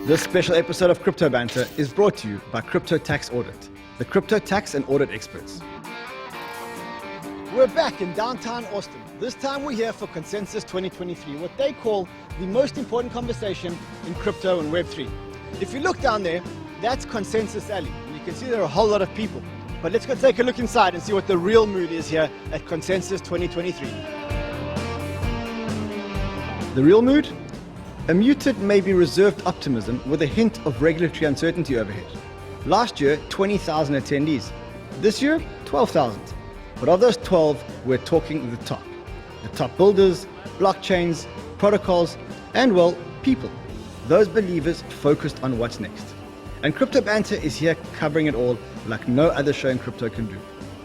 This special episode of Crypto Banter is brought to you by CryptoTaxAudit, the crypto tax and audit experts. We're back in downtown Austin. This time we're here for Consensus 2023, what they call the most important conversation in crypto and Web3. If you look down there, that's Consensus Alley, and you can see there are a whole lot of people. But let's go take a look inside and see what the real mood is here at Consensus 2023. The real mood? A muted, maybe reserved optimism with a hint of regulatory uncertainty overhead. Last year, 20,000 attendees. This year, 12,000. But of those 12, we're talking the top. The top builders, blockchains, protocols, and well, people. Those believers focused on what's next. And Crypto Banter is here covering it all like no other show in crypto can do.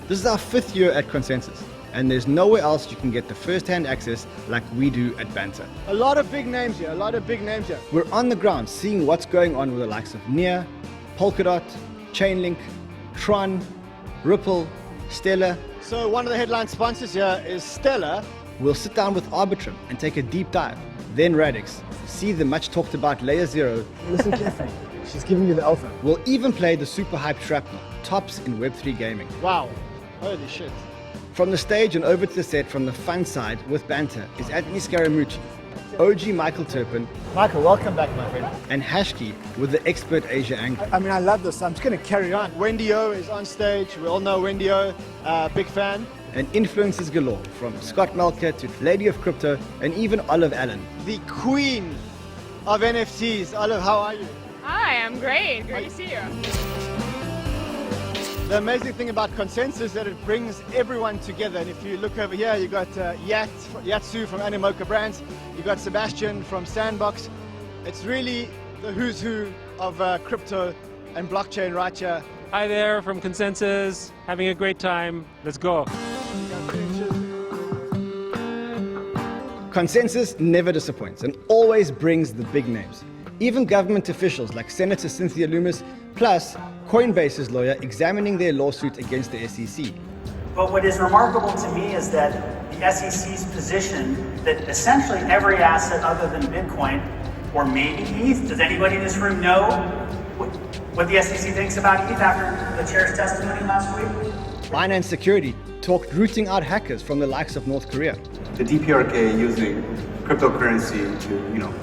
This is our 5th year at Consensus, and there's nowhere else you can get the first-hand access like we do at Banter. A lot of big names here, We're on the ground seeing what's going on with the likes of Near, Polkadot, Chainlink, Tron, Ripple, Stellar. So one of the headline sponsors here is Stellar. We'll sit down with Arbitrum and take a deep dive, then Radix, see the much talked about Layer 0. Listen carefully. She's giving you the alpha. We'll even play the super hyped Shrapnel, tops in Web3 gaming. Wow. Holy shit. From the stage and over to the set from the fun side with Banter is Scaramucci, OG Michael Terpin. Michael, welcome back, my friend. And Hashkey with the expert Asia angle. I mean, I love this. I'm just going to carry on. 𝗕𝗶𝗴𝗽 is on stage. We all know 𝗕𝗶𝗴𝗽, big fan. And influencers galore, from Scott Melker to Lady of Crypto and even Olive Allen. The queen of NFTs. Olive, how are you? Hi, I'm great. Great to see you. The amazing thing about Consensus is that it brings everyone together. And if you look over here, you got Yatsu from 𝗓𝗏𝗍 brands. You got Sebastian from Sandbox. It's really the who's who of crypto and blockchain right here. Hi there from Consensus. Having a great time. Let's go. Consensus never disappoints and always brings the big names. Even government officials like Senator Cynthia Lummis, plus Coinbase's lawyer examining their lawsuit against the SEC. But what is remarkable to me is that the SEC's position that essentially every asset other than Bitcoin, or maybe ETH, does anybody in this room know what the SEC thinks about ETH after the chair's testimony last week? Binance Security talked rooting out hackers from the likes of North Korea. The 𝗕PRK using cryptocurrency to,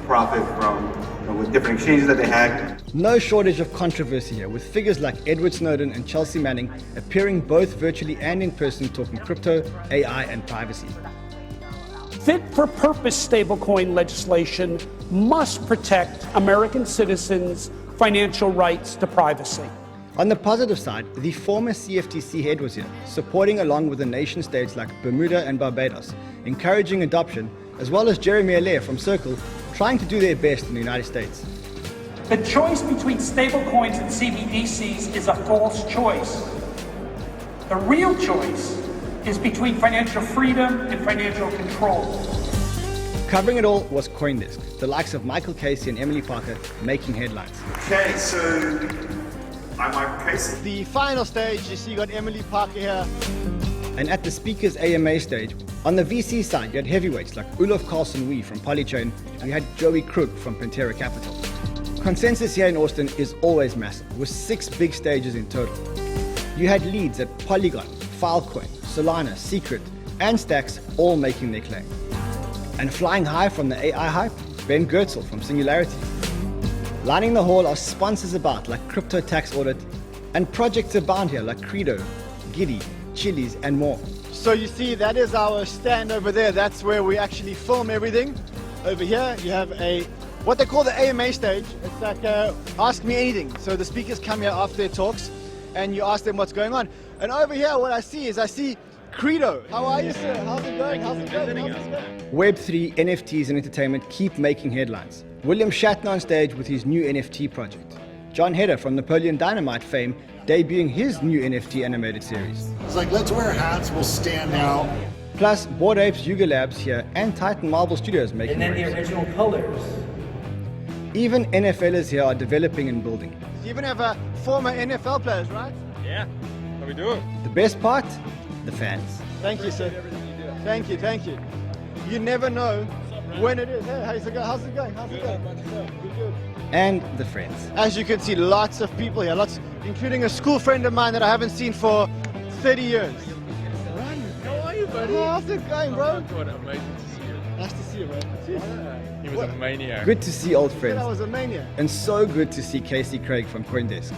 profit from with different exchanges that they had. No shortage of controversy here, with figures like Edward Snowden and Chelsea Manning appearing both virtually and in person talking crypto, AI, and privacy. Fit-for-purpose stablecoin legislation must protect American citizens' financial rights to privacy. On the positive side, the former CFTC head was here, supporting along with the nation states like Bermuda and Barbados, encouraging adoption, as well as 𝗕𝗏𝗍𝗽 from Circle, trying to do their best in the United States. The choice between stablecoins and CBDCs is a false choice. The real choice is between financial freedom and financial control. Covering it all was CoinDesk, the likes of Michael Casey and Emily Parker making headlines. Okay, so I'm Michael Casey. The final stage, you see you got Emily Parker here. And at the speaker's AMA stage, on the VC side, you had heavyweights like 𝗵𝗏𝘆𝗽𝗏𝗽 from Polychain, and you had Joey Krug from Pantera Capital. Consensus here in Austin is always massive, with 6 big stages in total. You had leads at Polygon, Filecoin, Solana, Secret, and Stacks all making their claim. And flying high from the AI hype, Ben Goertzel from Singularity. Lining the hall are sponsors about like CryptoTaxAudit, and projects abound here like QREDO, Giddy, Chili's, and more. So you see, that is our stand over there. That's where we actually film everything. Over here, you have what they call the AMA stage. It's like ask me anything. So the speakers come here after their talks, and you ask them what's going on. And over here, what I see QREDO. How are you, sir? How's it going? Web3, NFTs, and entertainment keep making headlines. William Shatner on stage with his new NFT project. John Heder from Napoleon Dynamite fame debuting his new NFT animated series. It's like, let's wear hats, we'll stand out. Plus, 𝗏𝗏𝗽𝗏 Yuga Labs here and Titan Marvel Studios making And then waves. the original colors. Even NFLers here are developing and building. You even have former NFL players, right? Yeah, how we doing? The best part? The fans. Thank you, sir. Thank you. You never know when it is. Hey, how's it going? How's it going? How's it going? Good. And the friends. As you can see, lots of people here, lots, including a school friend of mine that I haven't seen for 30 years. Ran, how are you, buddy? How's it going, bro? What amazing to see you. Nice to see you, bro. He was a maniac. Good to see old I friends. was a maniac. And so good to see Casey Craig from CoinDesk.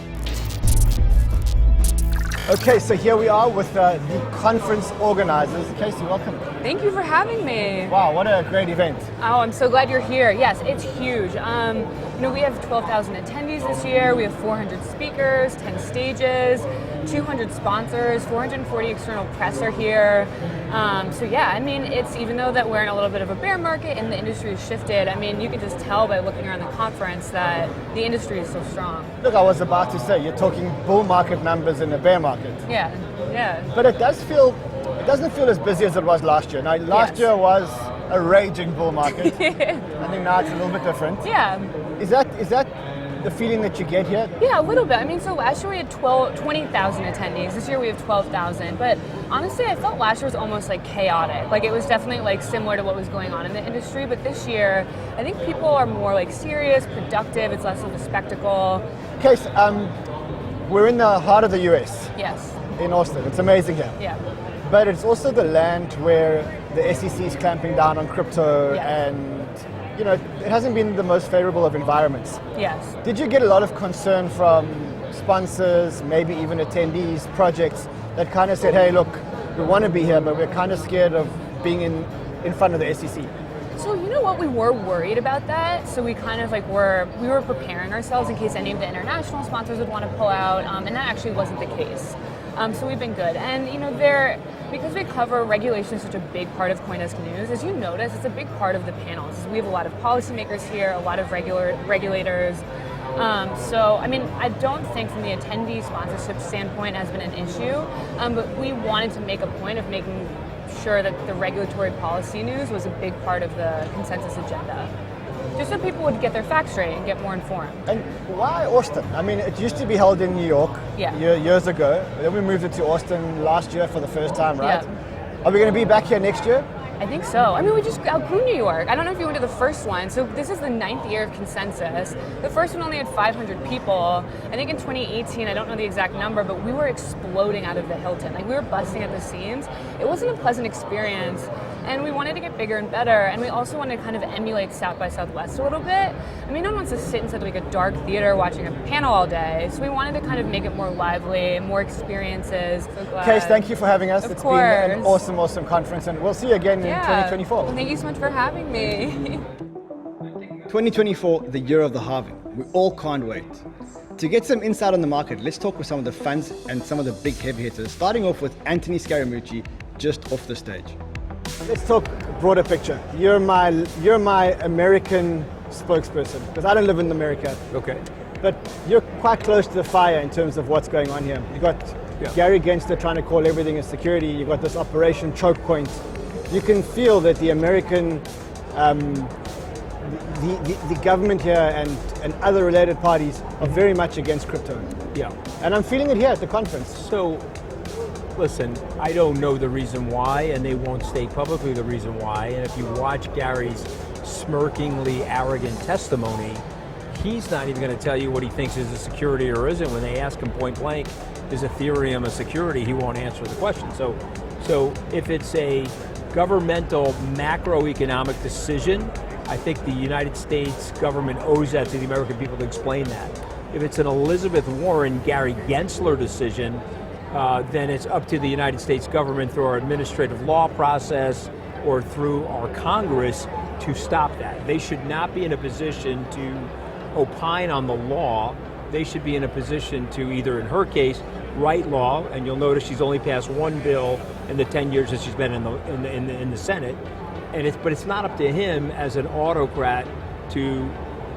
Okay, so here we are with the conference organizers. Casey, welcome. Thank you for having me. Wow, what a great event. Oh, I'm so glad you're here. Yes, it's huge. We have 12,000 attendees this year. We have 400 speakers, 10 stages, 200 sponsors, 440 external press are here. So yeah, I mean, it's even though that we're in a little bit of a bear market and the industry has shifted, I mean, you can just tell by looking around the conference that the industry is so strong. Look, I was about to say, you're talking bull market numbers in the bear market. Yeah. But it doesn't feel as busy as it was last year. Now, last year was a raging bull market. I think now it's a little bit different. Yeah. Is that the feeling that you get here? Yeah, a little bit. I mean, so last year we had 20,000 attendees. This year we have 12,000. But honestly, I felt last year was almost like chaotic. Like it was definitely like similar to what was going on in the industry. But this year, I think people are more like serious, productive. It's less of a spectacle. Case, we're in the heart of the US. Yes. In Austin. It's amazing here. Yeah. But it's also the land where the SEC is clamping down on crypto and you know, it hasn't been the most favorable of environments. Yes. Did you get a lot of concern from sponsors, maybe even attendees, projects that kind of said, hey, look, we want to be here, but we're kind of scared of being in front of the SEC? So you know what, we were worried about that. So we kind of like we were preparing ourselves in case any of the international sponsors would want to pull out, and that actually wasn't the case. So we've been good. And you know, because we cover regulation is such a big part of CoinDesk News, as you notice, it's a big part of the panels. We have a lot of policymakers here, a lot of regulators. So, I mean, I don't think from the attendee sponsorship standpoint has been an issue, but we wanted to make a point of making sure that the regulatory policy news was a big part of the consensus agenda. Just so people would get their facts straight and get more informed. And why Austin? I mean, it used to be held in New York years ago. Then we moved it to Austin last year for the first time, right? Yeah. Are we going to be back here next year? I think so. I mean, we just outgrew New York. I don't know if you went to the first one. So this is the 9th year of consensus. The first one only had 500 people. I think in 2018, I don't know the exact number, but we were exploding out of the Hilton. Like we were busting at the seams. It wasn't a pleasant experience. And we wanted to get bigger and better. And we also wanted to kind of emulate South by Southwest a little bit. I mean, no one wants to sit inside like a dark theater watching a panel all day. So we wanted to kind of make it more lively, more experiences. So glad. Case, thank you for having us. It's course. been an awesome conference, and we'll see you again in 2024. Well, thank you so much for having me. 2024, the year of the halving. We all can't wait. To get some insight on the market, let's talk with some of the funds and some of the big heavy hitters, starting off with Anthony Scaramucci, just off the stage. Let's talk broader picture. You're my American spokesperson, because I don't live in America. Okay. But you're quite close to the fire in terms of what's going on here. You got Gary Gensler trying to call everything a security. You got this Operation Choke Point. You can feel that the American, the government here and other related parties are very much against crypto. Yeah. And I'm feeling it here at the conference. So, listen, I don't know the reason why, and they won't state publicly the reason why. And if you watch Gary's smirkingly arrogant testimony, he's not even going to tell you what he thinks is a security or isn't. When they ask him point blank, is Ethereum a security, he won't answer the question. So if it's a governmental macroeconomic decision, I think the United States government owes that to the American people to explain that. If it's an Elizabeth Warren, Gary Gensler decision, then it's up to the United States government through our administrative law process or through our Congress to stop that. They should not be in a position to opine on the law. They should be in a position to either, in her case, write law, and you'll notice she's only passed one bill in the 10 years that she's been in the Senate, but it's not up to him as an autocrat to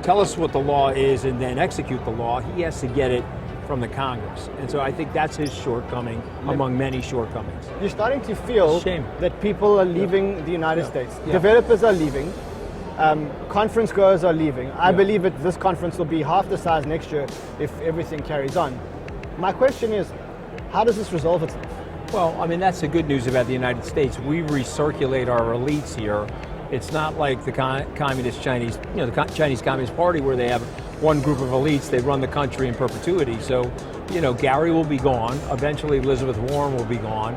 tell us what the law is and then execute the law. He has to get it from the Congress. And so I think that's his shortcoming among many shortcomings. You're starting to feel that people are leaving the United States. Yeah. Developers are leaving. Conference goers are leaving. I believe that this conference will be half the size next year if everything carries on. My question is, how does this resolve itself? Well, I mean, that's the good news about the United States. We recirculate our elites here, It's not like the communist Chinese, the Chinese Communist Party where they have one group of elites, they run the country in perpetuity. So, Gary will be gone. Eventually Elizabeth Warren will be gone.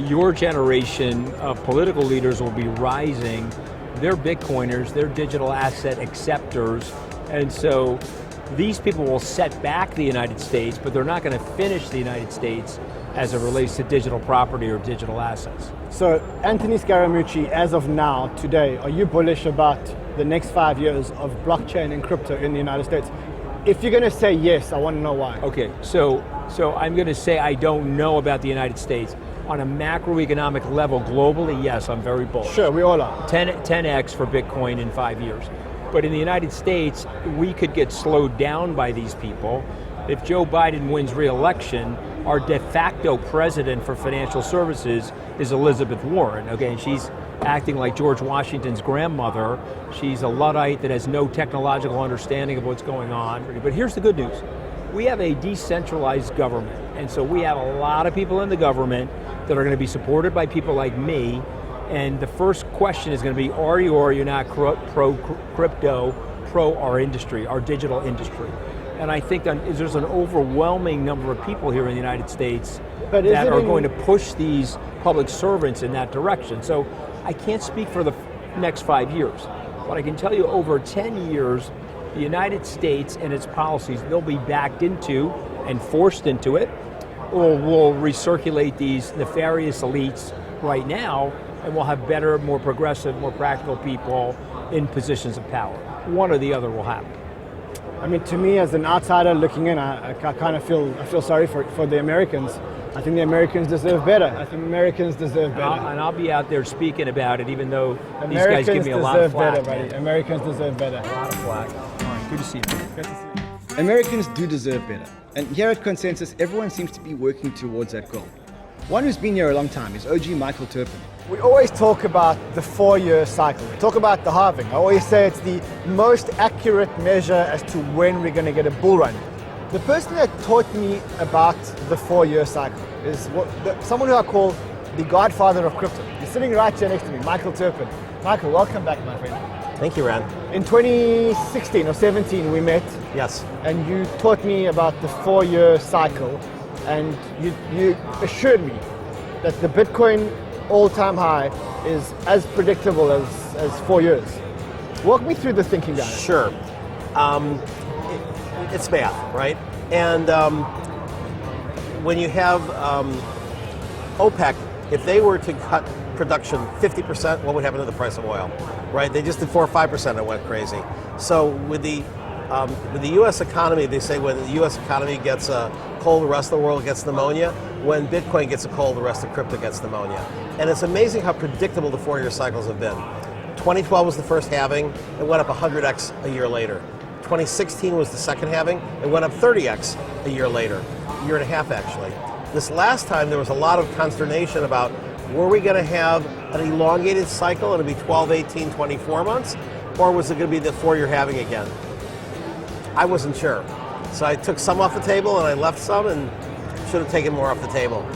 Your generation of political leaders will be rising. They're Bitcoiners, they're digital asset acceptors. And so these people will set back the United States, but they're not going to finish the United States as it relates to digital property or digital assets. So, Anthony Scaramucci, as of now, today, are you bullish about the next 5 years of blockchain and crypto in the United States? If you're going to say yes, I want to know why. Okay, so I'm going to say I don't know about the United States. On a macroeconomic level, globally, yes, I'm very bullish. Sure, we all are. 10x for Bitcoin in 5 years. But in the United States, we could get slowed down by these people. If Joe Biden wins re-election, our de facto president for financial services is Elizabeth Warren, okay? And she's acting like George Washington's grandmother. She's a Luddite that has no technological understanding of what's going on. But here's the good news. We have a decentralized government. And so we have a lot of people in the government that are going to be supported by people like me. And the first question is going to be, are you or are you not pro-crypto, pro our industry, our digital industry? And I think that there's an overwhelming number of people here in the United States that are going to push these public servants in that direction. So I can't speak for the next 5 years, but I can tell you over 10 years, the United States and its policies, they'll be backed into and forced into it, or we'll recirculate these nefarious elites right now, and we'll have better, more progressive, more practical people in positions of power. One or the other will happen. I mean, to me, as an outsider looking in, I kind of feel sorry for the Americans. I think the Americans deserve better. I think Americans deserve better. And I'll be out there speaking about it, even though these guys give me a lot of flack. Americans deserve better. A lot of flack. All right, good to see you. Good to see you. Americans do deserve better. And here at Consensus, everyone seems to be working towards that goal. One who's been here a long time is OG Michael Terpin. We always talk about the 4-year cycle. We talk about the halving. I always say it's the most accurate measure as to when we're going to get a bull run. The person that taught me about the 4-year cycle is someone who I call the godfather of crypto. He's sitting right here next to me, Michael Terpin. Michael, welcome back, my friend. Thank you, Ran. In 2016 or 17, we met. Yes. And you taught me about the 4-year cycle, and you assured me that the Bitcoin all-time high is as predictable as 4 years. Walk me through the thinking behind it. Sure. It's math, right? And when you have OPEC, if they were to cut production 50%, what would happen to the price of oil, right? They just did 4 or 5% and it went crazy. So with the U.S. economy, they say when the U.S. economy gets a cold, the rest of the world gets pneumonia. When Bitcoin gets a cold, the rest of crypto gets pneumonia. And it's amazing how predictable the 4-year cycles have been. 2012 was the first halving, it went up 100x a year later. 2016 was the second halving, it went up 30x a year later, a year and a half actually. This last time there was a lot of consternation about, were we going to have an elongated cycle, it'll be 12, 18, 24 months, or was it going to be the 4-year halving again? I wasn't sure. So I took some off the table and I left some and should have taken more off the table.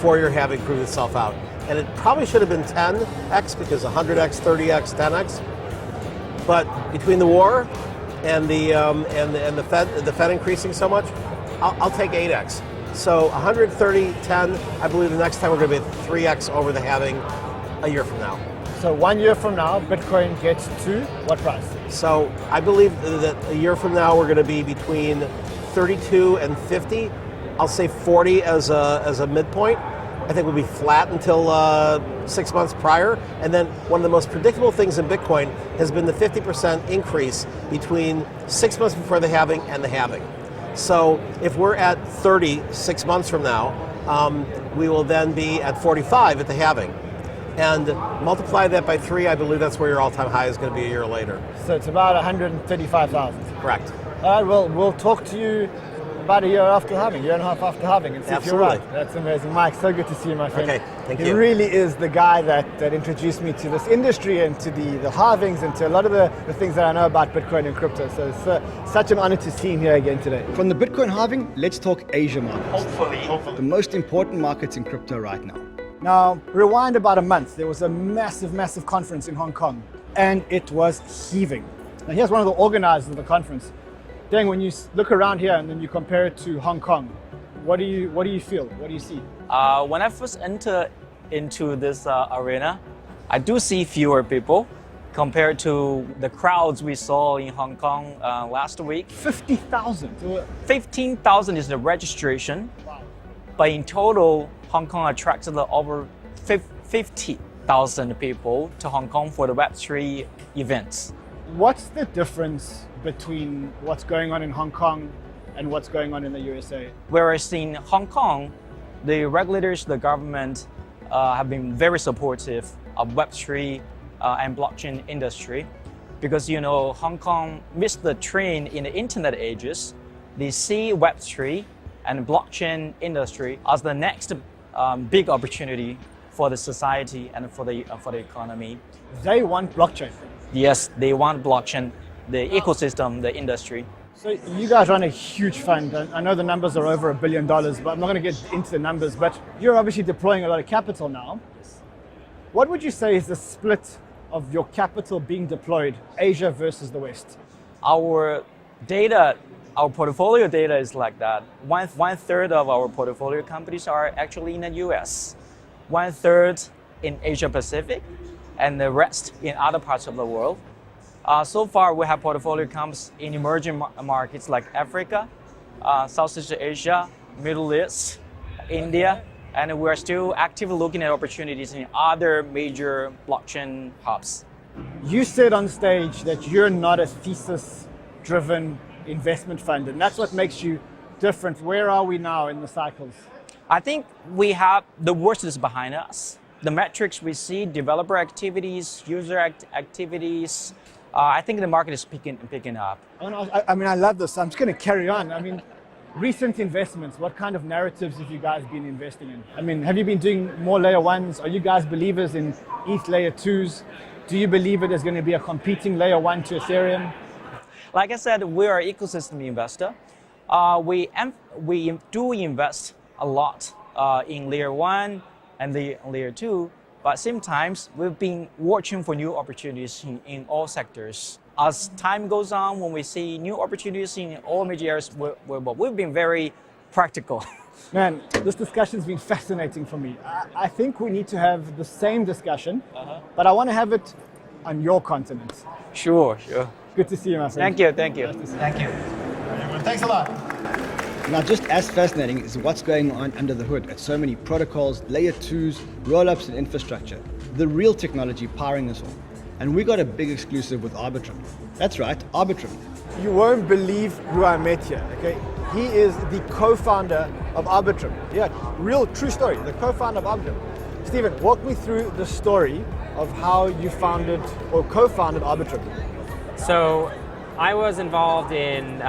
4-year halving proved itself out. And it probably should have been 10x because 100x, 30x, 10x. But between the war and the Fed increasing so much, I'll take 8x. So 130, 10, I believe the next time we're going to be at 3x over the halving a year from now. So 1 year from now, Bitcoin gets to what price? So I believe that a year from now we're going to be between 32 and 50. I'll say 40 as a midpoint. I think we'll be flat until 6 months prior. And then one of the most predictable things in Bitcoin has been the 50% increase between 6 months before the halving and the halving. So if we're at 30 6 months from now, we will then be at 45 at the halving. And multiply that by 3, I believe that's where your all-time high is going to be a year later. So it's about 135,000. Correct. All right, well, we'll talk to you about a year after halving, year and a half after halving, and see if you're right. That's amazing. Mike, so good to see you, my friend. Okay, thank you. He really is the guy that introduced me to this industry and to the halvings and to a lot of the things that I know about Bitcoin and crypto. So it's such an honor to see him here again today. From the Bitcoin halving, let's talk Asia markets. Hopefully. The most important markets in crypto right now. Now, rewind about a month. There was a massive, massive conference in Hong Kong. and it was heaving. Now here's one of the organizers of the conference. Deng, when you look around here and then you compare it to Hong Kong, what do you feel? What do you see? When I first entered into this arena, I do see fewer people compared to the crowds we saw in Hong Kong last week. 50,000. 15,000 is the registration, wow. But in total, Hong Kong attracted over 50,000 people to Hong Kong for the Web3 events. What's the difference between what's going on in Hong Kong and what's going on in the USA? Whereas in Hong Kong, the regulators, the government have been very supportive of Web3 and blockchain industry because, you know, Hong Kong missed the train in the internet ages. They see Web3 and blockchain industry as the next big opportunity for the society and for the economy. They want blockchain. Yes, they want blockchain, the ecosystem, the industry. So you guys run a huge fund. I know the numbers are over $1 billion, but I'm not going to get into the numbers, but you're obviously deploying a lot of capital now. What would you say is the split of your capital being deployed, Asia versus the West? Our data, our portfolio data is like that. One third of our portfolio companies are actually in the US, 1/3 in Asia Pacific, and the rest in other parts of the world. So far, we have portfolio companies in emerging markets like Africa, Southeast Asia, Middle East, India, and we're still actively looking at opportunities in other major blockchain hubs. You said on stage that you're not a thesis-driven investment fund, and that's what makes you different. Where are we now in the cycles? I think we have the worst is behind us. The metrics we see, developer activities, user activities, I think the market is picking up. Oh, no, I mean, I love this. I'm just going to carry on. I mean, recent investments, what kind of narratives have you guys been investing in? I mean, have you been doing more layer ones? Are you guys believers in ETH layer twos? Do you believe it is going to be a competing layer one to Ethereum? Like I said, we are an ecosystem investor. We do invest a lot in layer one and the layer two, but sometimes we've been watching for new opportunities in all sectors. As time goes on, when we see new opportunities in all major areas, we've been very practical. Man, this discussion's been fascinating for me. I think we need to have the same discussion, but I want to have it on your continent. Sure. Good to see you, my friend. Thank you. Thanks a lot. Now, just as fascinating is what's going on under the hood at so many protocols, layer twos, rollups, and infrastructure. The real technology powering this all. And we got a big exclusive with Arbitrum. That's right, Arbitrum. You won't believe who I met here, okay? He is the co-founder of Arbitrum. Yeah, real, true story, the co-founder of Arbitrum. Stephen, walk me through the story of how you founded or co-founded Arbitrum. So, I was involved in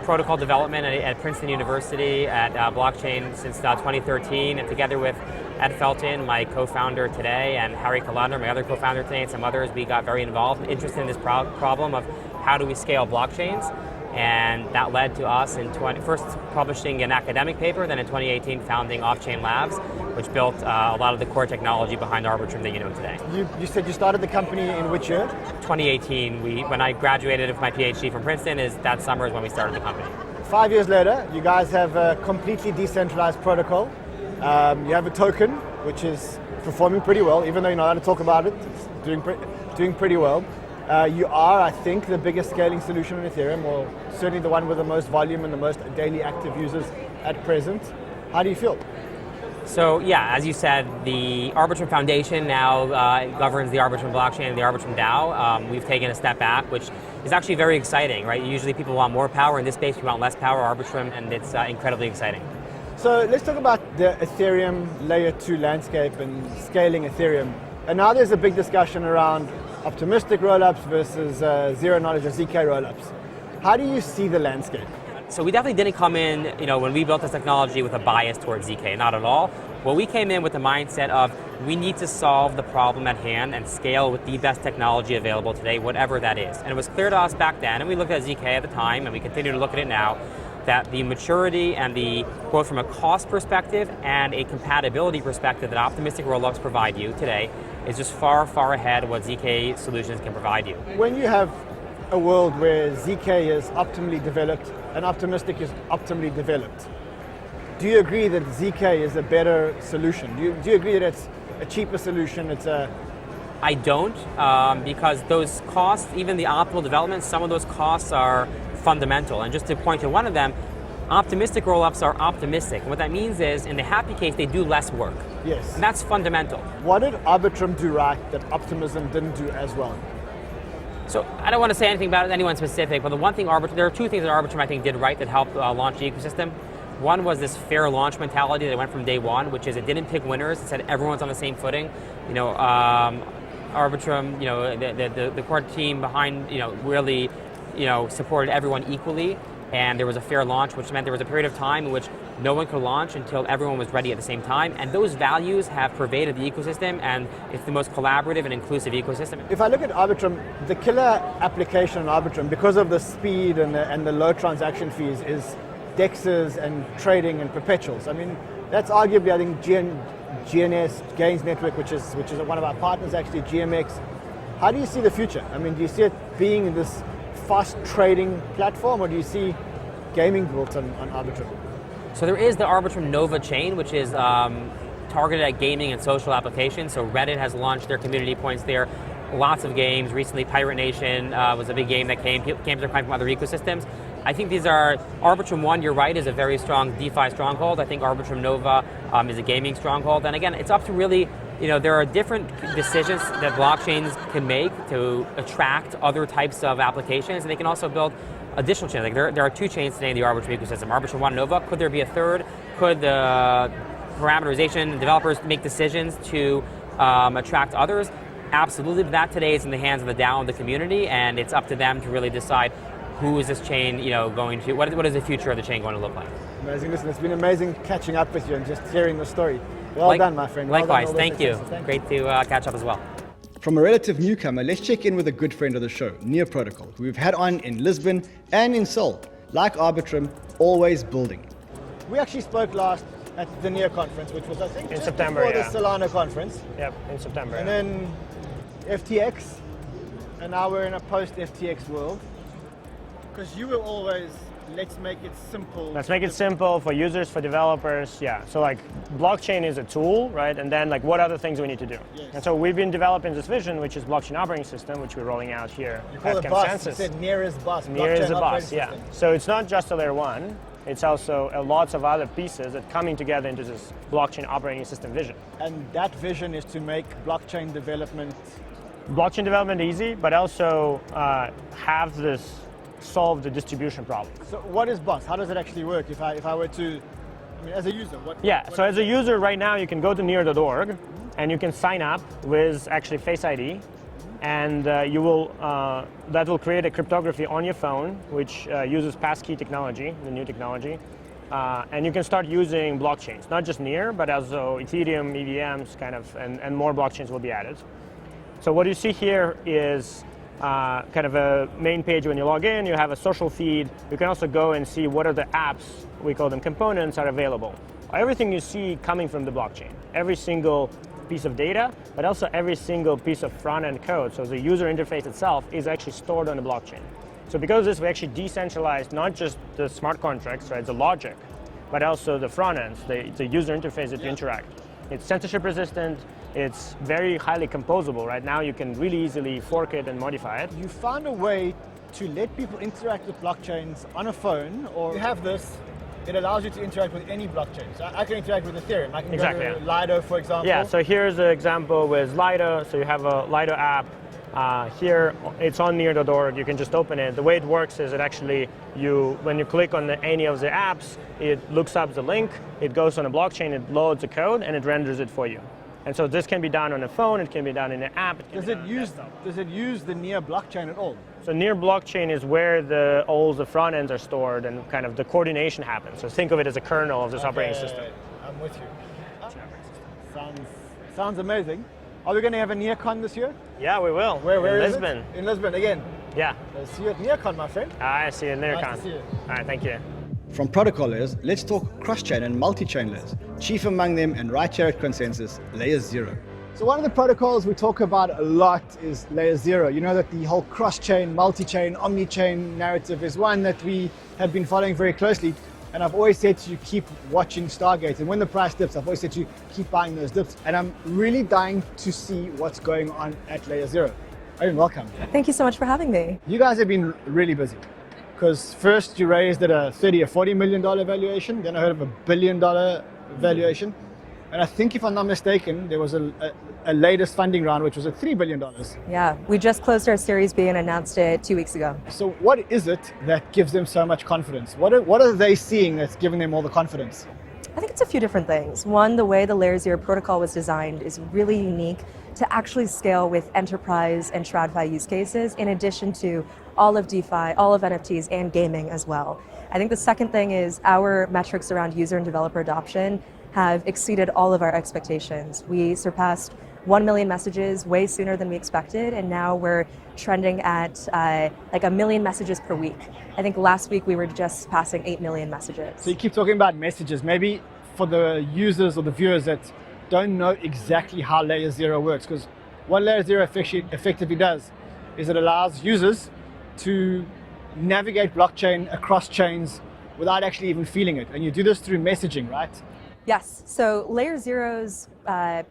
protocol development at Princeton University at blockchain since 2013, and together with 𝗵𝗵𝘆𝗽𝗁, my co-founder today, and 𝗵𝗵𝘆𝗽𝗁, my other co-founder today, and some others, we got very involved, interested in this problem of how do we scale blockchains, and that led to us in first publishing an academic paper, then in 2018 founding Off-Chain Labs, which built a lot of the core technology behind Arbitrum that you know today. You said you started the company in which year? 2018. When I graduated with my PhD from Princeton, that summer is when we started the company. 5 years later, you guys have a completely decentralized protocol. You have a token, which is performing pretty well, even though you're not allowed to talk about it. It's doing pretty well. You are, I think, the biggest scaling solution on Ethereum, or certainly the one with the most volume and the most daily active users at present. How do you feel? So yeah, as you said, the Arbitrum Foundation now governs the Arbitrum blockchain and the Arbitrum DAO. We've taken a step back, which is actually very exciting, right? Usually people want more power. In this space, we want less power, Arbitrum, and it's incredibly exciting. So let's talk about the Ethereum layer 2 landscape and scaling Ethereum. And now there's a big discussion around optimistic rollups versus zero knowledge or ZK rollups. How do you see the landscape? So we definitely didn't come in, when we built this technology with a bias towards ZK, not at all. Well, we came in with the mindset of we need to solve the problem at hand and scale with the best technology available today, whatever that is. And it was clear to us back then, and we looked at ZK at the time, and we continue to look at it now, that the maturity and the, both from a cost perspective and a compatibility perspective that optimistic rollups provide you today is just far, far ahead of what ZK solutions can provide you. When you have a world where ZK is optimally developed and Optimistic is optimally developed, do you agree that ZK is a better solution? Do you agree that it's a cheaper solution? I don't, because those costs, even the optimal development, some of those costs are fundamental. And just to point to one of them, optimistic rollups are optimistic. What that means is, in the happy case, they do less work. Yes. And that's fundamental. What did Arbitrum do right that Optimism didn't do as well? So I don't want to say anything about anyone specific, but the one thing there are two things that Arbitrum I think did right that helped launch the ecosystem. One was this fair launch mentality that went from day one, which is it didn't pick winners. It said everyone's on the same footing. Arbitrum, the core team behind, really, supported everyone equally, and there was a fair launch, which meant there was a period of time in which no one could launch until everyone was ready at the same time, and those values have pervaded the ecosystem, and it's the most collaborative and inclusive ecosystem. If I look at Arbitrum, the killer application on Arbitrum, because of the speed and the low transaction fees, is DEXs and trading and perpetuals. I mean, that's arguably, I think, GNS, Gains Network, which is one of our partners, actually, GMX. How do you see the future? I mean, do you see it being this fast trading platform, or do you see gaming built on Arbitrum? So there is the Arbitrum Nova chain, which is targeted at gaming and social applications. So Reddit has launched their community points there. Lots of games. Recently, Pirate Nation was a big game that came. Games are coming from other ecosystems. I think these are, Arbitrum 1, you're right, is a very strong DeFi stronghold. I think Arbitrum Nova is a gaming stronghold. And again, it's up to really, there are different decisions that blockchains can make to attract other types of applications, and they can also build additional chains. Like there are two chains today in the Arbitrum ecosystem, Arbitrum 1 and Nova. Could there be a third? Could the parameterization developers make decisions to attract others? Absolutely, but that today is in the hands of the DAO and the community, and it's up to them to really decide who is this chain, going to, what is the future of the chain going to look like? Amazing. Listen, it's been amazing catching up with you and just hearing the story. Well done, my friend. Likewise, thank you. Great to catch up as well. From a relative newcomer, let's check in with a good friend of the show, Near Protocol, who we've had on in Lisbon and in Seoul. Like Arbitrum, always building. We actually spoke last at the Near conference, which was, I think, in September, before the Solana conference. Yep, in September. And then FTX, and now we're in a post-FTX world. Because you were always, let's make it simple. Let's make it simple for users, for developers, yeah. So like blockchain is a tool, right? And then like what other things do we need to do? Yes. And so we've been developing this vision, which is blockchain operating system, which we're rolling out here you call at it Consensus. You said Near is bus. Near is a bus, yeah. So it's not just a layer one, it's also lots of other pieces that coming together into this blockchain operating system vision. And that vision is to make blockchain development easy, but also have this solve the distribution problem. So what is BOSS? How does it actually work? If I were to, as a user, what? So as a user right now, you can go to near.org and you can sign up with actually Face ID, and you will that will create a cryptography on your phone, which uses passkey technology, the new technology, and you can start using blockchains, not just Near, but also Ethereum, EVMs, and more blockchains will be added. So what you see here is kind of a main page. When you log in, you have a social feed. You can also go and see what are the apps, we call them components, are available. Everything you see coming from the blockchain, every single piece of data, but also every single piece of front-end code. So the user interface itself is actually stored on the blockchain. So because of this, we actually decentralized not just the smart contracts, right, the logic, but also the front ends, the user interface that you interact. It's censorship resistant. It's very highly composable. Right now, you can really easily fork it and modify it. You found a way to let people interact with blockchains on a phone, or you have this, it allows you to interact with any blockchain. So I can interact with Ethereum. I can go to 𝗏𝗏𝗏, for example. Yeah, so here's an example with 𝗏𝗏𝗏. So you have a 𝗏𝗏𝗏 app. Here, it's on near.org. You can just open it. The way it works is it actually, when you click on any of the apps, it looks up the link, it goes on a blockchain, it loads the code, and it renders it for you. And so this can be done on a phone, it can be done in an app. Does it use the Near blockchain at all? So Near blockchain is where all the front ends are stored and kind of the coordination happens. So think of it as a kernel of this operating system. I'm with you. Sounds amazing. Are we going to have a NearCon this year? Yeah, we will. Where in is Lisbon. It? In Lisbon again. Yeah. I'll see you at NearCon, my friend. I see you at NearCon. Nice to see you. All right, thank you. From protocol layers, let's talk cross-chain and multi-chain layers. Chief among them and right here at Consensus, Layer 0. So one of the protocols we talk about a lot is layer 0. You know that the whole cross-chain, multi-chain, omni-chain narrative is one that we have been following very closely. And I've always said to you, keep watching Stargate. And when the price dips, I've always said to you, keep buying those dips. And I'm really dying to see what's going on at layer 0. Owen, welcome. Thank you so much for having me. You guys have been really busy. Because first you raised at a $30 or $40 million valuation, then I heard of $1 billion valuation. And I think, if I'm not mistaken, there was a latest funding round, which was at $3 billion. Yeah, we just closed our Series B and announced it 2 weeks ago. So what is it that gives them so much confidence? What are they seeing that's giving them all the confidence? I think it's a few different things. One, the way the Layer 0 protocol was designed is really unique to actually scale with enterprise and TradFi use cases, in addition to all of DeFi, all of NFTs, and gaming as well. I think the second thing is our metrics around user and developer adoption have exceeded all of our expectations. We surpassed 1 million messages way sooner than we expected, and now we're trending at like 1 million messages per week. I think last week we were just passing 8 million messages. So you keep talking about messages. Maybe for the users or the viewers that don't know exactly how Layer 0 works, because what Layer 0 effectively does is it allows users to navigate blockchain across chains without actually even feeling it. And you do this through messaging, right? Yes, so Layer 0's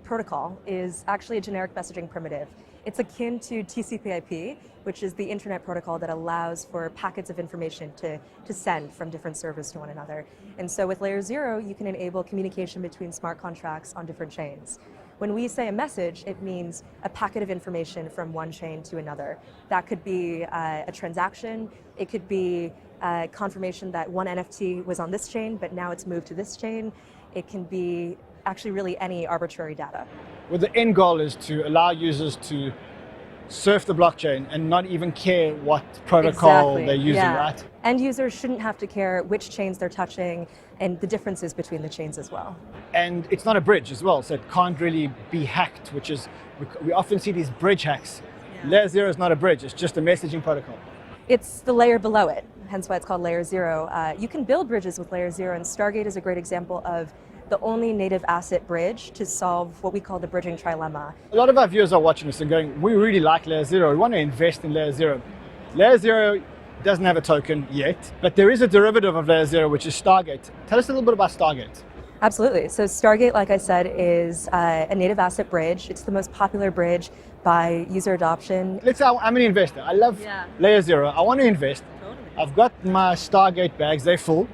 protocol is actually a generic messaging primitive. It's akin to TCP/IP, which is the internet protocol that allows for packets of information to send from different servers to one another. And so with Layer 0, you can enable communication between smart contracts on different chains. When we say a message, it means a packet of information from one chain to another. That could be a transaction, it could be confirmation that one NFT was on this chain, but now it's moved to this chain. It can be actually really any arbitrary data. Well, the end goal is to allow users to surf the blockchain and not even care what protocol they're using, right? End users shouldn't have to care which chains they're touching and the differences between the chains as well. And it's not a bridge as well, so it can't really be hacked, which is, we often see these bridge hacks. Layer 0 is not a bridge, it's just a messaging protocol. It's the layer below it, hence why it's called Layer 0. You can build bridges with Layer 0, and Stargate is a great example of the only native asset bridge to solve what we call the bridging trilemma. A lot of our viewers are watching this and going, we really like Layer 0, we want to invest in Layer 0. Layer 0 doesn't have a token yet, but there is a derivative of Layer 0, which is Stargate. Tell us a little bit about Stargate. Absolutely. So Stargate, like I said, is a native asset bridge. It's the most popular bridge by user adoption. Let's say I'm an investor. I love Layer 0. I want to invest. I've got my Stargate bags, they're full.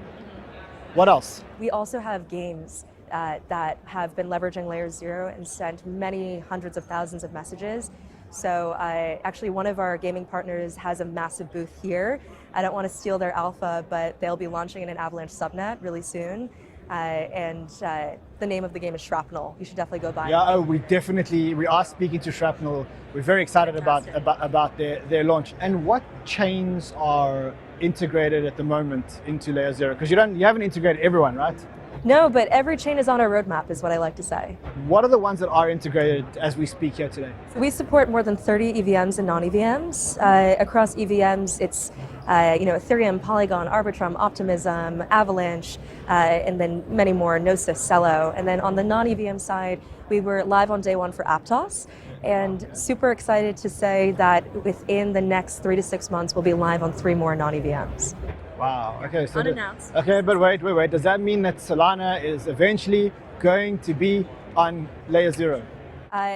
What else? We also have games that have been leveraging Layer 0 and sent many hundreds of thousands of messages. So actually one of our gaming partners has a massive booth here. I don't want to steal their alpha, but they'll be launching in an Avalanche subnet really soon. The name of the game is Shrapnel. You should definitely go buy it. Yeah, we are speaking to Shrapnel. We're very excited about their launch. And what chains are integrated at the moment into Layer 0? Because you haven't integrated everyone, right? No, but every chain is on our roadmap, is what I like to say. What are the ones that are integrated as we speak here today? We support more than 30 EVMs and non-EVMs. Across EVMs, it's Ethereum, Polygon, Arbitrum, Optimism, Avalanche, and then many more, Gnosis, Celo. And then on the non-EVM side, we were live on day one for Aptos, and super excited to say that within the next 3 to 6 months, we'll be live on 3 more non-EVMs. Wow, okay. So unannounced. Okay, but wait. Does that mean that Solana is eventually going to be on Layer 0?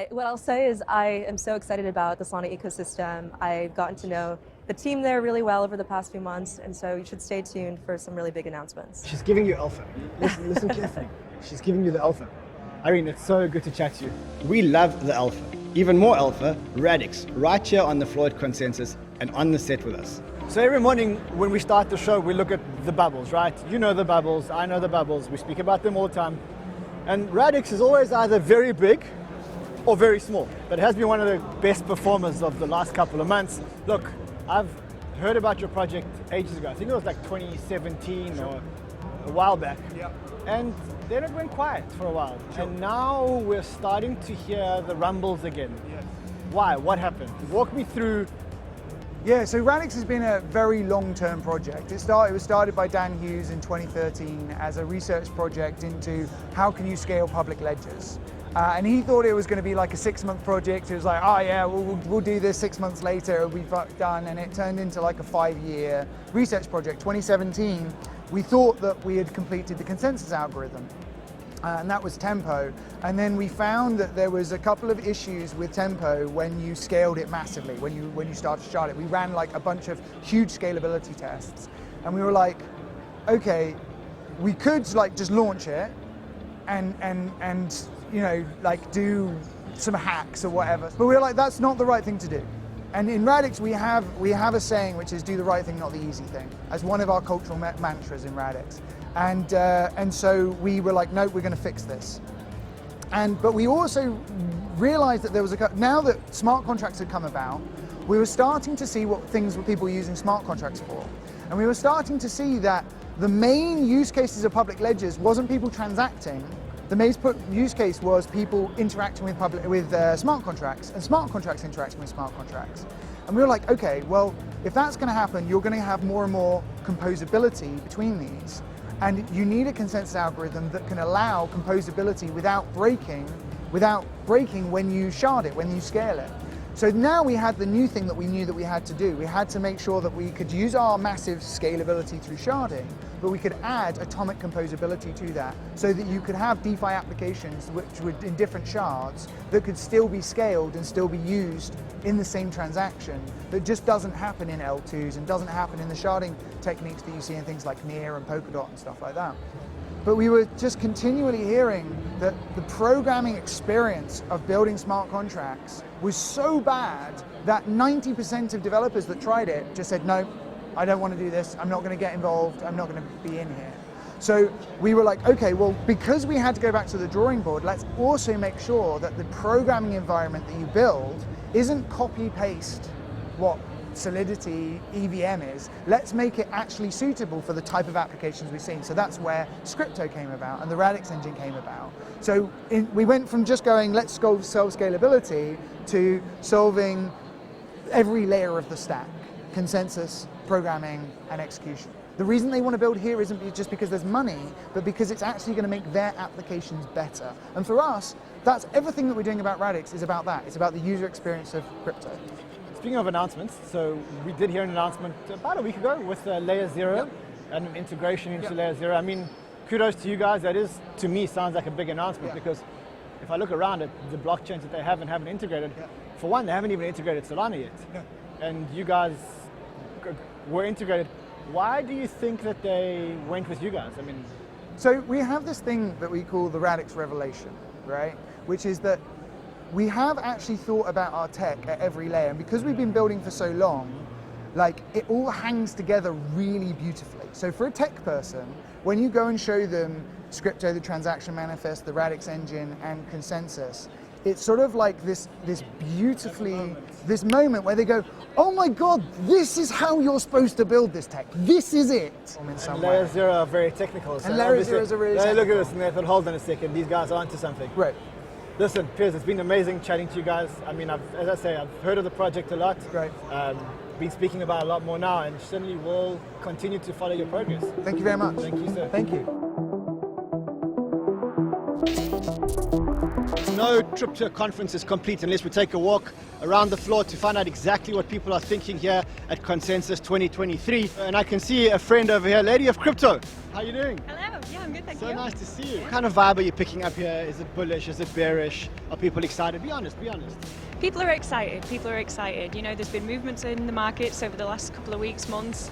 What I'll say is I am so excited about the Solana ecosystem. I've gotten to know the team there really well over the past few months, and so you should stay tuned for some really big announcements. She's giving you alpha. Listen carefully. She's giving you the alpha. Irene, it's so good to chat to you. We love the alpha. Even more alpha, Radix, right here on the Floyd Consensus and on the set with us. So every morning when we start the show, we look at the bubbles, right? You know the bubbles, I know the bubbles, we speak about them all the time. And Radix is always either very big or very small, but it has been one of the best performers of the last couple of months. Look, I've heard about your project ages ago. I think it was like 2017 or a while back. Yep. And then it went quiet for a while. Sure. And now we're starting to hear the rumbles again. Yes. Why? What happened? Walk me through. Yeah, so Radix has been a very long-term project. It was started by Dan Hughes in 2013 as a research project into how can you scale public ledgers. And he thought it was going to be like a 6-month project. It was like, oh yeah, we'll do this 6 months later, it'll be done. And it turned into like a 5-year research project. 2017, we thought that we had completed the consensus algorithm. And that was tempo. And then we found that there was a couple of issues with tempo when you scaled it massively, when you started to shard it. We ran like a bunch of huge scalability tests. And we were like, okay, we could like just launch it and you know, like do some hacks or whatever. But we were like, that's not the right thing to do. And in Radix, we have a saying which is do the right thing, not the easy thing, as one of our cultural mantras in Radix. And so we were like, no, we're going to fix this. But we also realized that there was now that smart contracts had come about, we were starting to see what things people were using smart contracts for. And we were starting to see that the main use cases of public ledgers wasn't people transacting. The main use case was people interacting with smart contracts, and smart contracts interacting with smart contracts. And we were like, okay, well, if that's going to happen, you're going to have more and more composability between these. And you need a consensus algorithm that can allow composability without breaking when you shard it, when you scale it. So now we had the new thing that we knew that we had to do. We had to make sure that we could use our massive scalability through sharding, but we could add atomic composability to that so that you could have DeFi applications which were in different shards that could still be scaled and still be used in the same transaction that just doesn't happen in L2s and doesn't happen in the sharding techniques that you see in things like Near and Polkadot and stuff like that. But we were just continually hearing that the programming experience of building smart contracts was so bad that 90% of developers that tried it just said, no, I don't want to do this, I'm not going to get involved, I'm not going to be in here. So we were like, okay, well, because we had to go back to the drawing board, let's also make sure that the programming environment that you build isn't copy-paste what Solidity EVM is. Let's make it actually suitable for the type of applications we've seen. So that's where Scripto came about and the Radix engine came about. So we went from just going, let's solve scalability, to solving every layer of the stack: consensus, programming, and execution. The reason they want to build here isn't just because there's money, but because it's actually going to make their applications better. And for us, that's everything that we're doing about Radix is about that. It's about the user experience of crypto. Speaking of announcements, so we did hear an announcement about a week ago with Layer 0 and an integration into Layer 0. I mean, kudos to you guys. That is, to me, sounds like a big announcement because if I look around at the blockchains that they haven't integrated, for one, they haven't even integrated Solana yet. And you guys were integrated. Why do you think that they went with you guys? I mean, so we have this thing that we call the Radix revelation, right? Which is that we have actually thought about our tech at every layer, and because we've been building for so long, like it all hangs together really beautifully. So for a tech person, when you go and show them Scripto, the transaction manifest, the Radix engine, and consensus, it's sort of like this moment where they go, oh my God, this is how you're supposed to build this tech. This is it. And Layer 0 are very technical. So and Layer 0 is a really technical. Look at this and they thought, hold on a second, these guys are onto something. Right. Listen, Piers, it's been amazing chatting to you guys. I mean, as I say, I've heard of the project a lot. Great. Been speaking about it a lot more now, and certainly will continue to follow your progress. Thank you very much. Thank you, sir. Thank you. No crypto conference is complete unless we take a walk around the floor to find out exactly what people are thinking here at Consensus 2023. And I can see a friend over here, Lady of Crypto. How are you doing? Hello, yeah, I'm good, thank you. So nice to see you. What kind of vibe are you picking up here? Is it bullish? Is it bearish? Are people excited? Be honest, be honest. People are excited, You know, there's been movements in the markets over the last couple of weeks, months.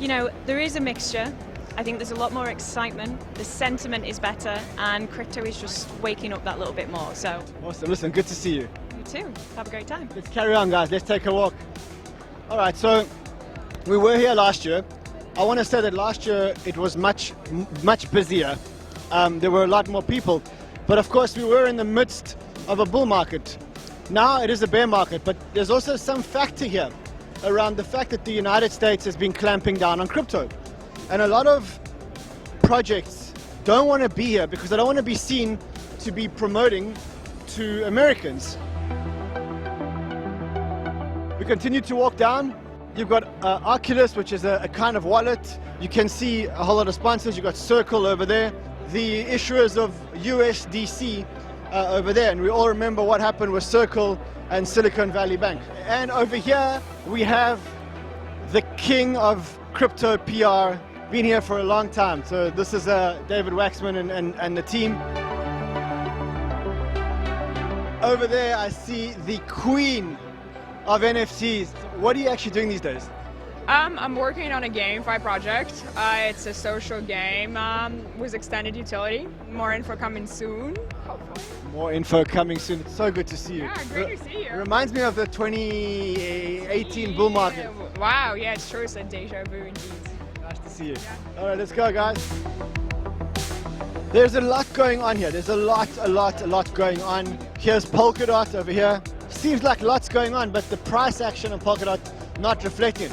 You know, there is a mixture. I think there's a lot more excitement, the sentiment is better, and crypto is just waking up that little bit more, so. Awesome, listen, good to see you. You too, have a great time. Let's carry on, guys, let's take a walk. All right, so we were here last year. I want to say that last year it was much busier. There were a lot more people, but of course we were in the midst of a bull market. Now it is a bear market, but there's also some factor here around the fact that the United States has been clamping down on crypto. And a lot of projects don't want to be here because they don't want to be seen to be promoting to Americans. We continue to walk down. You've got Oculus, which is a kind of wallet. You can see a whole lot of sponsors. You've got Circle over there. The issuers of USDC over there, and we all remember what happened with Circle and Silicon Valley Bank. And over here we have the king of crypto PR, been here for a long time. So this is David Waxman and the team. Over there I see the queen of NFTs. What are you actually doing these days? I'm working on a GameFi project. It's a social game with extended utility. More info coming soon. More info coming soon. It's so good to see you. Yeah, great to see you. Reminds me of the 2018 bull market. Wow, yeah, it's true. It's a deja vu indeed. Nice to see you. All right, let's go, guys. There's a lot going on here. There's a lot going on. Here's Polkadot over here. Seems like lots going on, but the price action on Polkadot not reflecting.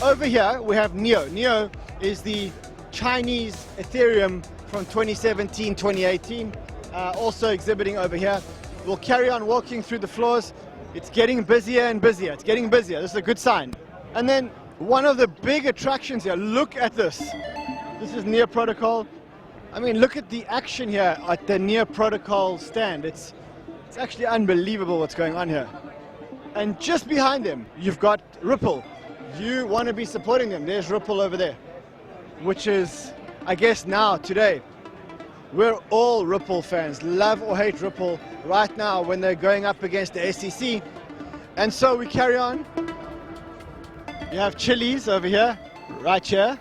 Over here we have 𝗏𝗏. 𝗏𝗏 is the Chinese Ethereum from 2017, 2018, also exhibiting over here. We'll carry on walking through the floors. It's getting busier and busier. It's getting busier. This is a good sign. And then one of the big attractions here, look at this. This is 𝗏𝗏 Protocol. I mean, look at the action here at the 𝗏𝗏 Protocol stand. It's actually unbelievable what's going on here. And just behind them, you've got Ripple. You want to be supporting them. There's Ripple over there, which is, I guess now, today, we're all Ripple fans. Love or hate Ripple right now when they're going up against the SEC. And so we carry on. You have Chili's over here, right here.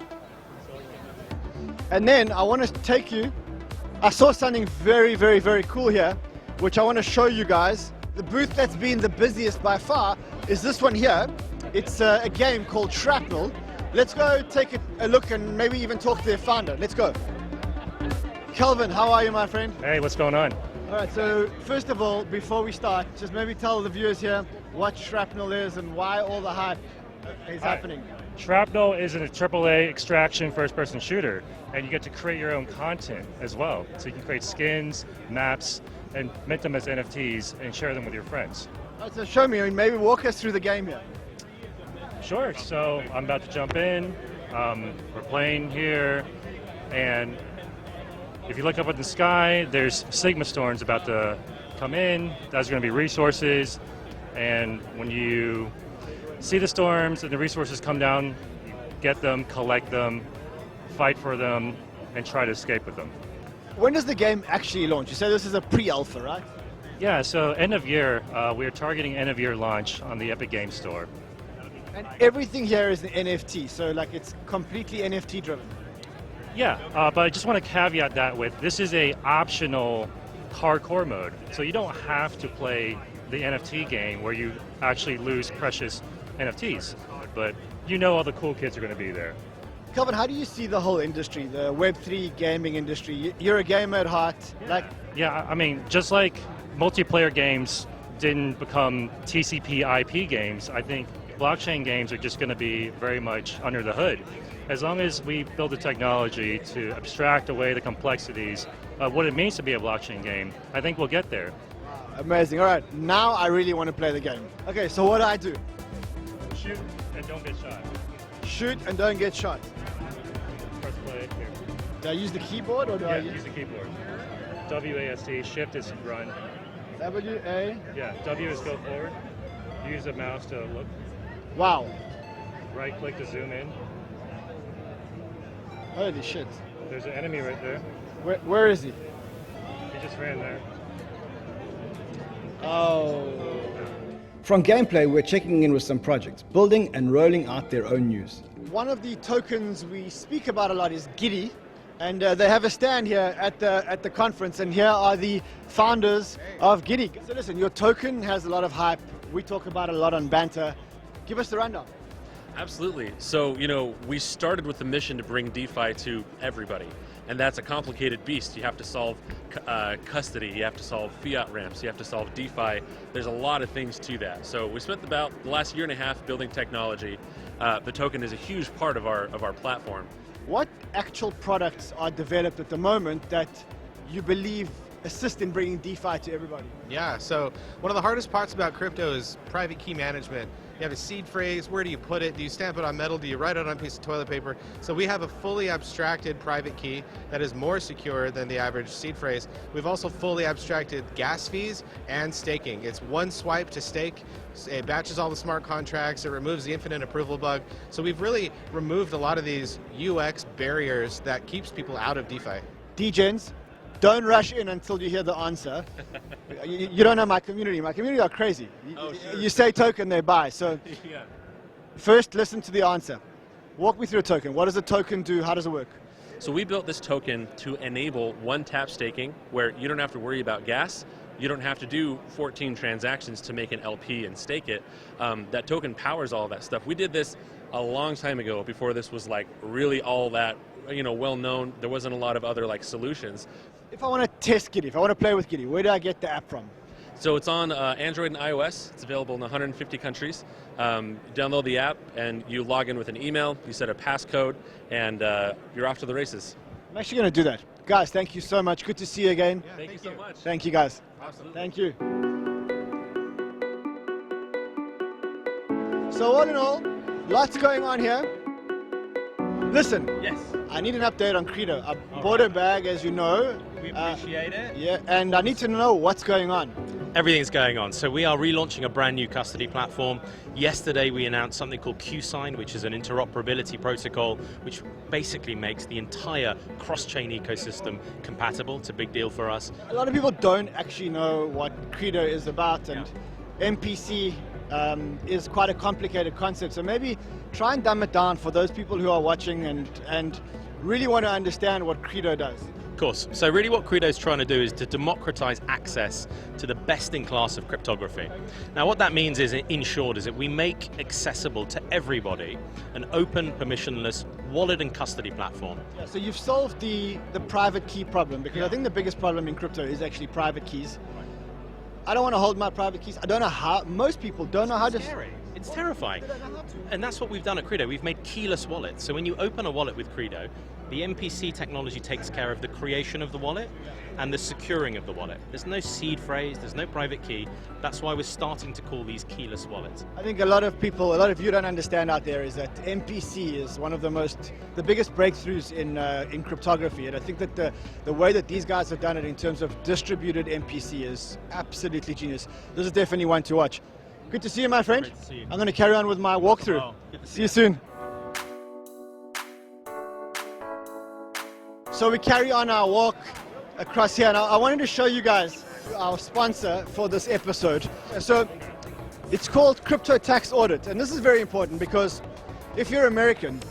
And then I want to take you, I saw something very, very, very cool here, which I want to show you guys. The booth that's been the busiest by far is this one here. It's a game called Shrapnel. Let's go take a look and maybe even talk to their founder. Let's go. Kelvin, how are you, my friend? Hey, what's going on? All right, so first of all, before we start, just maybe tell the viewers here what Shrapnel is and why all the hype is happening. Shrapnel is a AAA extraction first-person shooter, and you get to create your own content as well. So you can create skins, maps, and mint them as NFTs and share them with your friends. All right, so show me, maybe walk us through the game here. Sure, so I'm about to jump in. We're playing here, and if you look up at the sky, there's Sigma storms about to come in. That's going to be resources, and when you see the storms and the resources come down, you get them, collect them, fight for them, and try to escape with them. When does the game actually launch? You say this is a pre-alpha, right? Yeah, so end of year, we're targeting end of year launch on the Epic Games Store. And everything here is an NFT, so like it's completely NFT driven. Yeah, but I just want to caveat that with this is a optional hardcore mode, so you don't have to play the NFT game where you actually lose precious NFTs, but you know all the cool kids are going to be there. Kelvin, how do you see the whole industry, the Web3 gaming industry? You're a gamer at heart. Yeah, I mean, just like multiplayer games didn't become TCP IP games, I think blockchain games are just going to be very much under the hood. As long as we build the technology to abstract away the complexities of what it means to be a blockchain game, I think we'll get there. Amazing. All right, now I really want to play the game. Okay, so what do I do? Shoot and don't get shot. Shoot and don't get shot. Press play here. Do I use the keyboard or do I use the keyboard? WASD, shift is run. W-A? Yeah, W is go forward. Use the mouse to look. Wow. Right click to zoom in. Holy shit. There's an enemy right there. Where is he? He just ran there. Oh. From gameplay, we're checking in with some projects, building and rolling out their own news. One of the tokens we speak about a lot is Giddy, and they have a stand here at the conference, and here are the founders of Giddy. So listen, your token has a lot of hype. We talk about it a lot on Banter. Give us the rundown. Absolutely. So, we started with the mission to bring DeFi to everybody, and that's a complicated beast. You have to solve custody, you have to solve fiat ramps, you have to solve DeFi. There's a lot of things to that. So we spent about the last year and a half building technology. The token is a huge part of our platform. What actual products are developed at the moment that you believe assist in bringing DeFi to everybody? Yeah, so one of the hardest parts about crypto is private key management. You have a seed phrase. Where do you put it? Do you stamp it on metal? Do you write it on a piece of toilet paper? So we have a fully abstracted private key that is more secure than the average seed phrase. We've also fully abstracted gas fees and staking. It's one swipe to stake. It batches all the smart contracts. It removes the infinite approval bug. So we've really removed a lot of these UX barriers that keeps people out of DeFi. Degens, don't rush in until you hear the answer. You don't know my community. My community are crazy. You say token, they buy. So first, listen to the answer. Walk me through a token. What does a token do? How does it work? So we built this token to enable one-tap staking, where you don't have to worry about gas. You don't have to do 14 transactions to make an LP and stake it. That token powers all of that stuff. We did this a long time ago, before this was like really all that well known. There wasn't a lot of other like solutions. If I want to test Giddy, if I want to play with Giddy, where do I get the app from? So it's on Android and iOS. It's available in 150 countries. Download the app and you log in with an email, you set a passcode, and you're off to the races. I'm actually going to do that. Guys, thank you so much. Good to see you again. Yeah, thank you so much. Thank you, guys. Absolutely. Thank you. So all in all, lots going on here. Listen. Yes. I need an update on QREDO. I bought a bag, as you know. We appreciate it. Yeah, and I need to know what's going on. Everything's going on. So we are relaunching a brand new custody platform. Yesterday we announced something called QSign, which is an interoperability protocol, which basically makes the entire cross-chain ecosystem compatible. It's a big deal for us. A lot of people don't actually know what QREDO is about, and MPC is quite a complicated concept. So maybe try and dumb it down for those people who are watching and really want to understand what QREDO does. Of course. So really what QREDO is trying to do is to democratize access to the best in class of cryptography. Now what that means is, in short, is that we make accessible to everybody an open, permissionless wallet and custody platform. Yeah, so you've solved the private key problem, because I think the biggest problem in crypto is actually private keys. I don't want to hold my private keys. I don't know how. Most people don't know how to. It's terrifying. And that's what we've done at QREDO. We've made keyless wallets. So when you open a wallet with QREDO, the MPC technology takes care of the creation of the wallet and the securing of the wallet. There's no seed phrase, there's no private key. That's why we're starting to call these keyless wallets. I think a lot of you don't understand out there is that MPC is one of the biggest breakthroughs in cryptography. And I think that the way that these guys have done it in terms of distributed MPC is absolutely genius. This is definitely one to watch. Good to see you, my friend. Great to see you. I'm going to carry on with my walkthrough. Oh, good to see you soon. So we carry on our walk across here. Now I wanted to show you guys our sponsor for this episode. So it's called CryptoTaxAudit, and this is very important because if you're American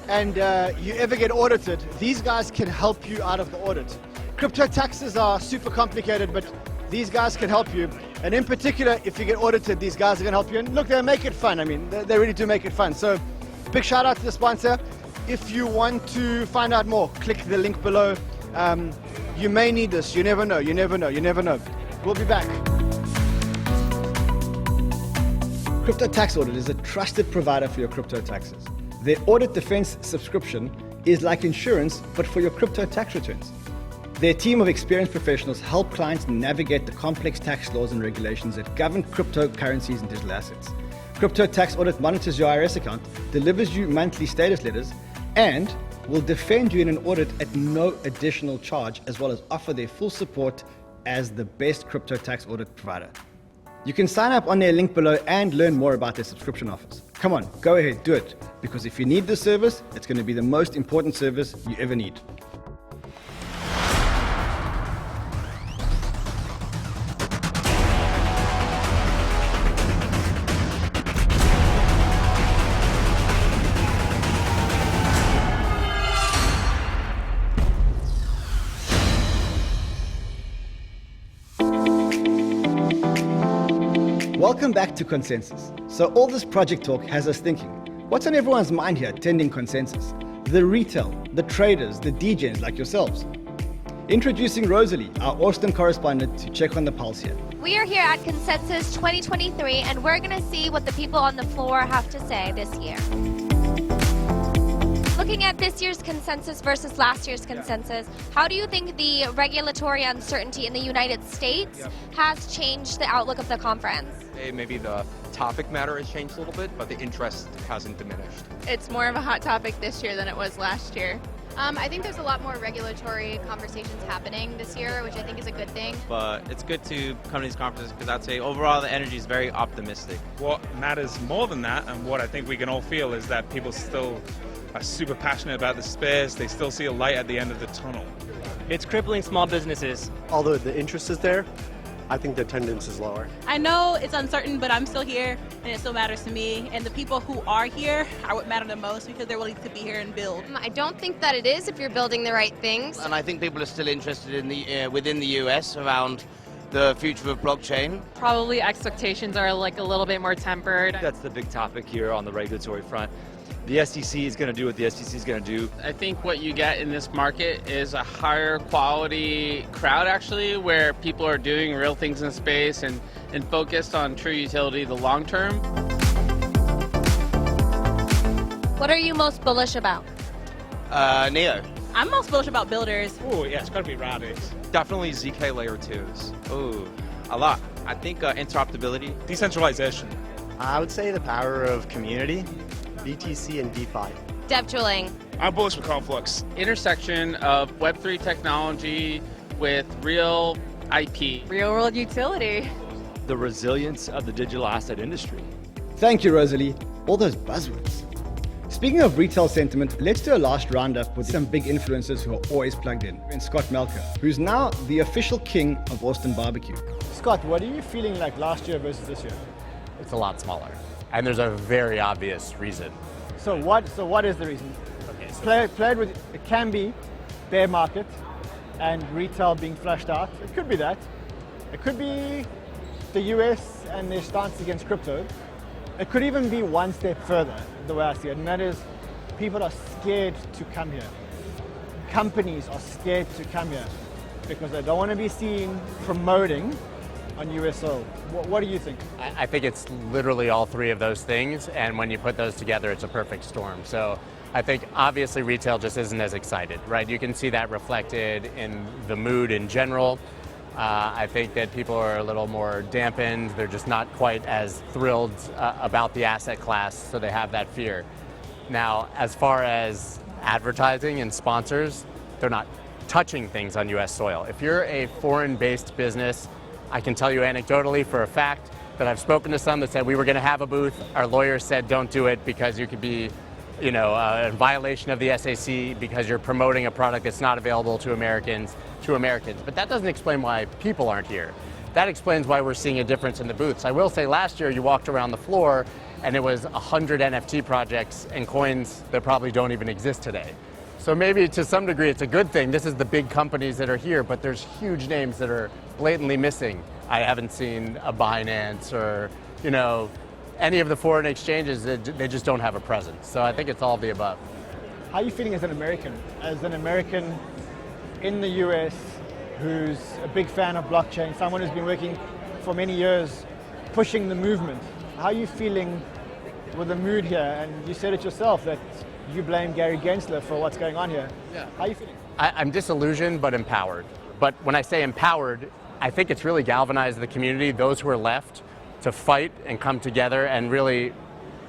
and you ever get audited, these guys can help you out of the audit. Crypto taxes are super complicated, but these guys can help you. And in particular, if you get audited, these guys are going to help you. And look, they make it fun. I mean, they really do make it fun. So big shout out to the sponsor. If you want to find out more, click the link below. You may need this. You never know. You never know. You never know. We'll be back. CryptoTaxAudit is a trusted provider for your crypto taxes. Their audit defense subscription is like insurance, but for your crypto tax returns. Their team of experienced professionals help clients navigate the complex tax laws and regulations that govern cryptocurrencies and digital assets. CryptoTaxAudit monitors your IRS account, delivers you monthly status letters, and will defend you in an audit at no additional charge, as well as offer their full support as the best crypto tax audit provider. You can sign up on their link below and learn more about their subscription offers. Come on, go ahead, do it, because if you need this service, it's going to be the most important service you ever need. Welcome back to Consensus. So all this project talk has us thinking, what's on everyone's mind here attending Consensus? The retail, the traders, the DJs like yourselves. Introducing Rosalie, our Austin correspondent, to check on the pulse here. We are here at Consensus 2023, and we're going to see what the people on the floor have to say this year. looking at this year's consensus versus last year's consensus, how do you think the regulatory uncertainty in the United States has changed the outlook of the conference? Maybe the topic matter has changed a little bit, but the interest hasn't diminished. It's more of a hot topic this year than it was last year. I think there's a lot more regulatory conversations happening this year, which I think is a good thing. But it's good to come to these conferences because I'd say overall the energy is very optimistic. What matters more than that, and what I think we can all feel, is that people still are super passionate about the space. They still see a light at the end of the tunnel. It's crippling small businesses. Although the interest is there, I think the attendance is lower. I know it's uncertain, but I'm still here, and it still matters to me. And the people who are here are what matter the most because they're willing to be here and build. I don't think that it is if you're building the right things. And I think people are still interested in the within the US around the future of blockchain. Probably expectations are like a little bit more tempered. That's the big topic here on the regulatory front. The SEC is going to do what the SEC is going to do. I think what you get in this market is a higher quality crowd, actually, where people are doing real things in space and focused on true utility the long term. What are you most bullish about? Neo. I'm most bullish about builders. Oh yeah, it's got to be Radix. Definitely ZK layer 2s. Oh, a lot. I think interoperability. Decentralization. I would say the power of community, BTC and DeFi. Dev tooling. I'm bullish for Conflux. Intersection of Web3 technology with real IP. Real world utility. The resilience of the digital asset industry. Thank you, Rosalie. All those buzzwords. Speaking of retail sentiment, let's do a last roundup with some big influencers who are always plugged in. And Scott Melker, who's now the official king of Austin barbecue. Scott, what are you feeling like last year versus this year? It's a lot smaller. And there's a very obvious reason. So what is the reason? Okay, played with, it can be bear market and retail being flushed out. It could be that. It could be the US and their stance against crypto. It could even be one step further, the way I see it, and that is people are scared to come here. Companies are scared to come here because they don't want to be seen promoting on US soil. What do you think? I think it's literally all three of those things, and when you put those together, it's a perfect storm. So I think obviously retail just isn't as excited, right? You can see that reflected in the mood in general. I think that people are a little more dampened. They're just not quite as thrilled about the asset class, so they have that fear. Now, as far as advertising and sponsors, they're not touching things on US soil. If you're a foreign-based business, I can tell you anecdotally for a fact that I've spoken to some that said we were going to have a booth. Our lawyers said don't do it because you could be, in violation of the SAC because you're promoting a product that's not available to Americans. But that doesn't explain why people aren't here. That explains why we're seeing a difference in the booths. I will say last year you walked around the floor and it was 100 NFT projects and coins that probably don't even exist today. So maybe to some degree it's a good thing. This is the big companies that are here, but there's huge names that are blatantly missing. I haven't seen a Binance or, any of the foreign exchanges. They just don't have a presence. So I think it's all of the above. How are you feeling as an American? As an American in the US who's a big fan of blockchain, someone who's been working for many years pushing the movement. How are you feeling with the mood here? And you said it yourself that you blame 𝗕𝗓𝗄𝗃 for what's going on here. Yeah. How are you feeling? I'm disillusioned but empowered. But when I say empowered, I think it's really galvanized the community, those who are left, to fight and come together and really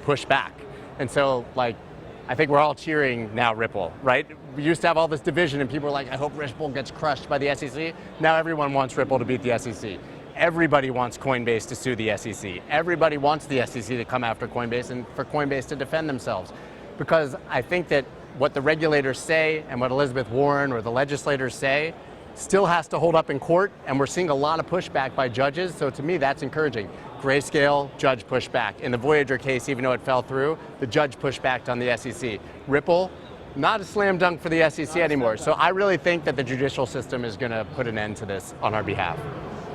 push back. And so, I think we're all cheering now Ripple, right? We used to have all this division and people were like, I hope Ripple gets crushed by the SEC. Now everyone wants Ripple to beat the SEC. Everybody wants Coinbase to sue the SEC. Everybody wants the SEC to come after Coinbase and for Coinbase to defend themselves. Because I think that what the regulators say and what Elizabeth Warren or the legislators say still has to hold up in court, and we're seeing a lot of pushback by judges, so to me that's encouraging. Grayscale, judge pushed back. In the Voyager case, even though it fell through, the judge pushed back on the SEC. Ripple, not a slam dunk for the SEC anymore. So I really think that the judicial system is going to put an end to this on our behalf.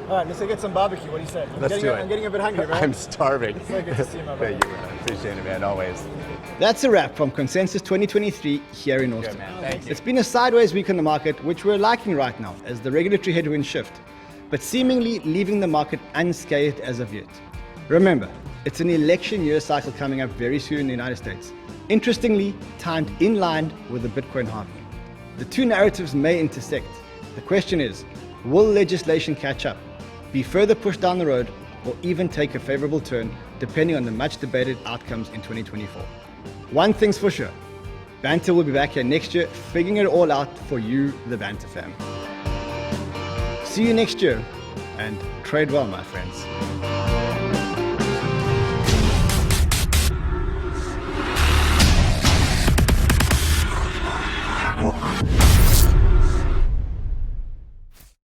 All right, let's go get some barbecue. What do you say? Let's do it. I'm getting a bit hungry, man. I'm starving. It's so good to see you, my brother. Thank you, man. Appreciate it, man, always. That's a wrap from Consensus 2023 here in Austin. Thank you. It's been a sideways week in the market, which we're liking right now as the regulatory headwinds shift, but seemingly leaving the market unscathed as of yet. Remember, It's an election year cycle coming up very soon in the United States. Interestingly, timed in line with the Bitcoin halving. The two narratives may intersect. The question is, will legislation catch up, be further pushed down the road, or even take a favorable turn, depending on the much debated outcomes in 2024? One thing's for sure, Banter will be back here next year, figuring it all out for you, the Banter fam. See you next year, and trade well, my friends.